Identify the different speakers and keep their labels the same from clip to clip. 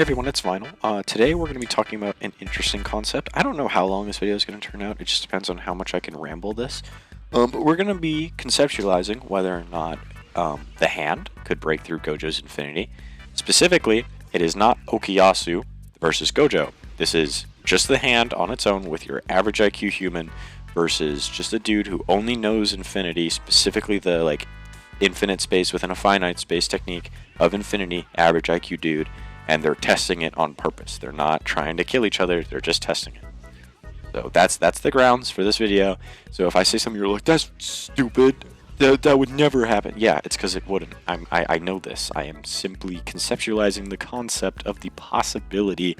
Speaker 1: Hey everyone, it's Vinyl. Today we're going to be talking about an interesting concept. I don't know how long this video is going to turn out. It just depends on how much I can ramble this. But we're going to be conceptualizing whether or not the hand could break through Gojo's infinity. Specifically, it is not Okuyasu versus Gojo. This is just the hand on its own with your average IQ human versus just a dude who only knows infinity, specifically the infinite space within a finite space technique of infinity, average IQ dude. And they're testing it on purpose. They're not trying to kill each other, they're just testing it. So that's the grounds for this video. So if I say something you're like, that's stupid, that would never happen. Yeah, it's because it wouldn't. I know this. I am simply conceptualizing the concept of the possibility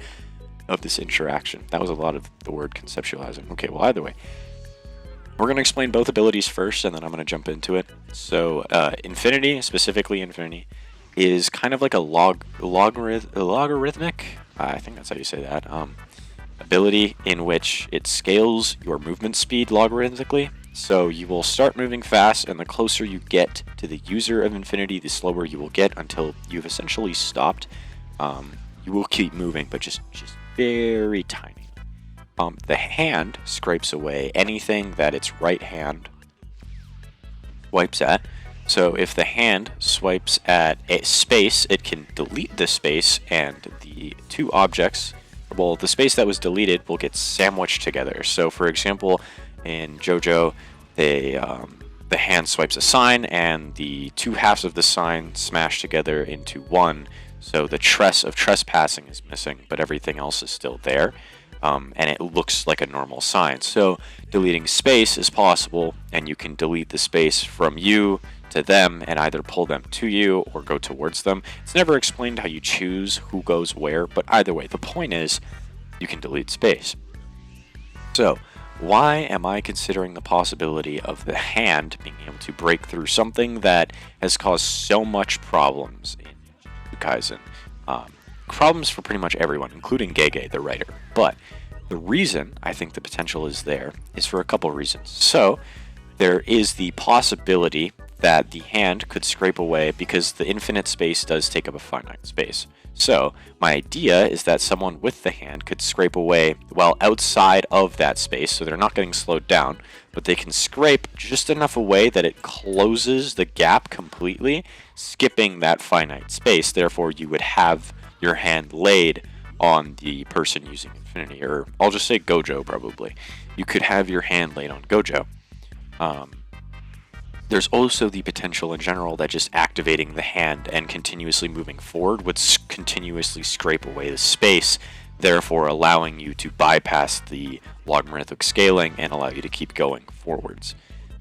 Speaker 1: of this interaction. That was a lot of the word conceptualizing. Okay, well, either way. We're going to explain both abilities first, and then I'm going to jump into it. So, infinity, specifically infinity, is kind of like a logarithmic, I think that's how you say that, ability in which it scales your movement speed logarithmically. So you will start moving fast, and the closer you get to the user of infinity, the slower you will get until you've essentially stopped. You will keep moving, but just very tiny. The hand scrapes away anything that its right hand wipes at. So if the hand swipes at a space, it can delete the space, and the two objects, well, the space that was deleted will get sandwiched together. So for example, in Gojo, the hand swipes a sign, and the two halves of the sign smash together into one. So the tress of trespassing is missing, but everything else is still there. And it looks like a normal sign. So deleting space is possible, and you can delete the space from you to them and either pull them to you or go towards them. It's never explained how you choose who goes where, but either way, the point is you can delete space. So why am I considering the possibility of the hand being able to break through something that has caused so much problems in Kaizen? Problems for pretty much everyone, including Gege, the writer. But the reason I think the potential is there is for a couple reasons. So there is the possibility that the hand could scrape away because the infinite space does take up a finite space. So my idea is that someone with the hand could scrape away while outside of that space, so they're not getting slowed down, but they can scrape just enough away that it closes the gap completely, skipping that finite space. Therefore, you would have your hand laid on the person using infinity, or I'll just say Gojo probably. You could have your hand laid on Gojo. There's also the potential in general that just activating the hand and continuously moving forward would continuously scrape away the space, therefore allowing you to bypass the logarithmic scaling and allow you to keep going forwards.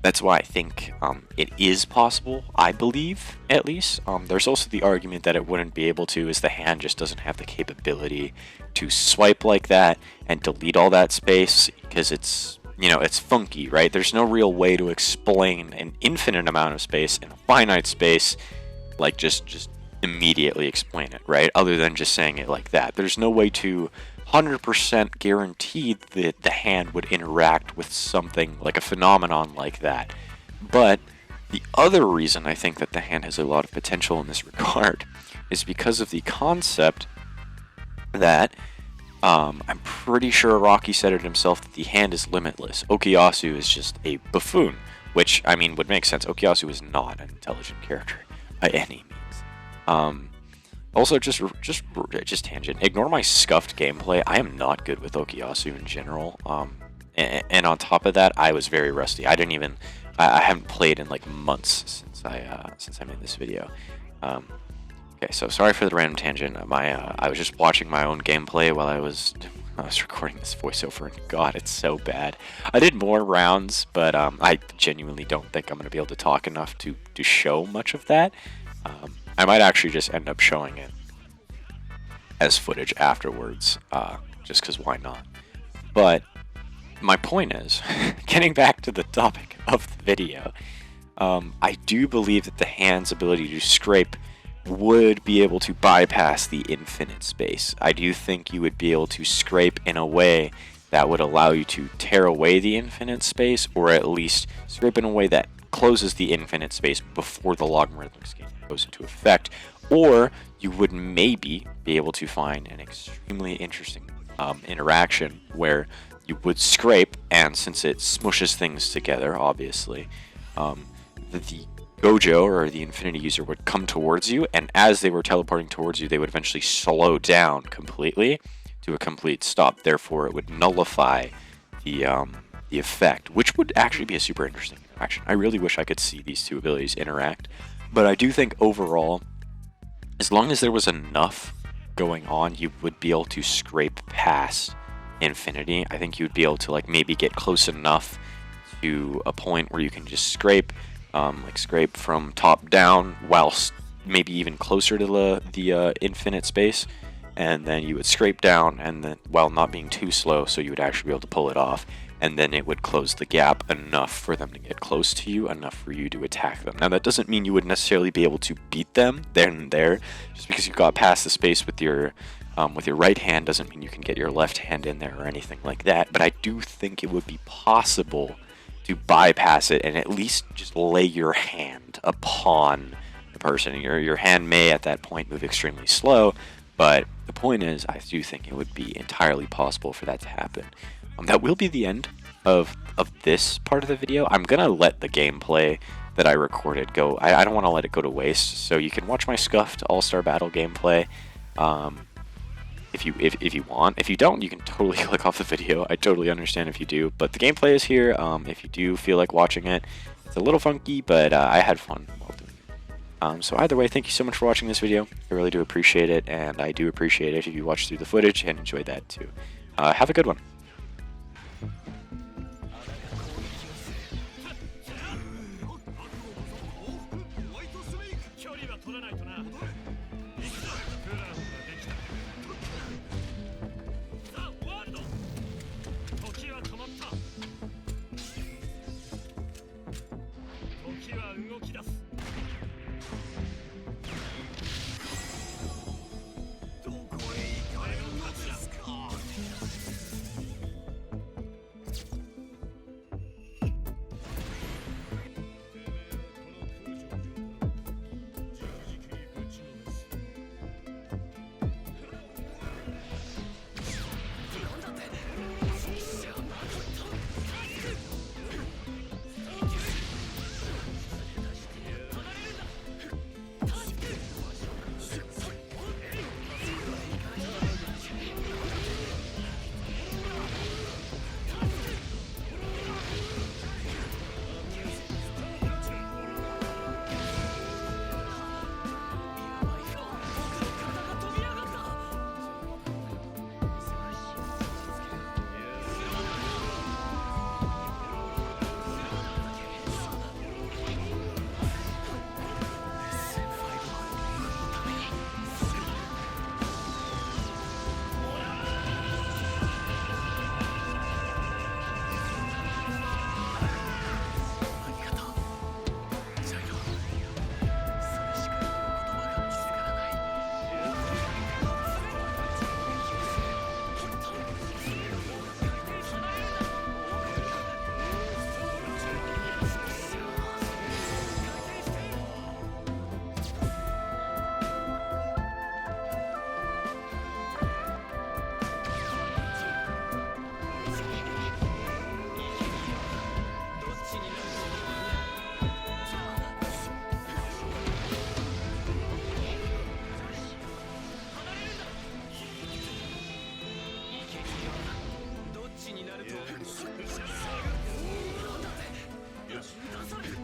Speaker 1: That's why I think it is possible, I believe, at least. There's also the argument that it wouldn't be able to, as the hand just doesn't have the capability to swipe like that and delete all that space, because it's funky, right? There's no real way to explain an infinite amount of space in a finite space, like just immediately explain it, right? Other than just saying it like that. There's no way to 100% guarantee that the hand would interact with something like a phenomenon like that. But the other reason I think that the hand has a lot of potential in this regard is because of the concept that I'm pretty sure Rocky said it himself, that the hand is limitless. Okuyasu is just a buffoon, which, I mean, would make sense. Okuyasu is not an intelligent character by any means. Also, just tangent. Ignore my scuffed gameplay. I am not good with Okuyasu in general. And on top of that, I was very rusty. I haven't played in like months since I made this video. Okay, so sorry for the random tangent. I was just watching my own gameplay while I was recording this voiceover, and God, it's so bad. I did more rounds, but I genuinely don't think I'm going to be able to talk enough to show much of that. I might actually just end up showing it as footage afterwards, just because why not? But my point is, getting back to the topic of the video, I do believe that the hand's ability to scrape would be able to bypass the infinite space. I do think you would be able to scrape in a way that would allow you to tear away the infinite space, or at least scrape in a way that closes the infinite space before the logarithmic scaling goes into effect. Or you would maybe be able to find an extremely interesting interaction where you would scrape, and since it smushes things together, obviously, the Gojo, or the infinity user, would come towards you, and as they were teleporting towards you, they would eventually slow down completely to a complete stop. Therefore, it would nullify the effect, which would actually be a super interesting interaction. I really wish I could see these two abilities interact, but I do think overall, as long as there was enough going on, you would be able to scrape past infinity. I think you would be able to, like, maybe get close enough to a point where you can just scrape, like scrape from top down, whilst maybe even closer to the infinite space, and then you would scrape down, and then while not being too slow, so you would actually be able to pull it off, and then it would close the gap enough for them to get close to you, enough for you to attack them. Now, that doesn't mean you would necessarily be able to beat them then and there. Just because you got past the space with your right hand doesn't mean you can get your left hand in there or anything like that. But I do think it would be possible to bypass it and at least just lay your hand upon the person. Your hand may at that point move extremely slow, but the point is, I do think it would be entirely possible for that to happen. That will be the end of this part of the video. I'm gonna let the gameplay that I recorded go. I don't want to let it go to waste. So you can watch my scuffed All-Star Battle gameplay if you want. If you don't, you can totally click off the video. I totally understand if you do. But the gameplay is here. If you do feel like watching it, it's a little funky, but I had fun while doing it. So either way, thank you so much for watching this video. I really do appreciate it, and I do appreciate it if you watch through the footage and enjoy that too. Have a good one.
Speaker 2: よし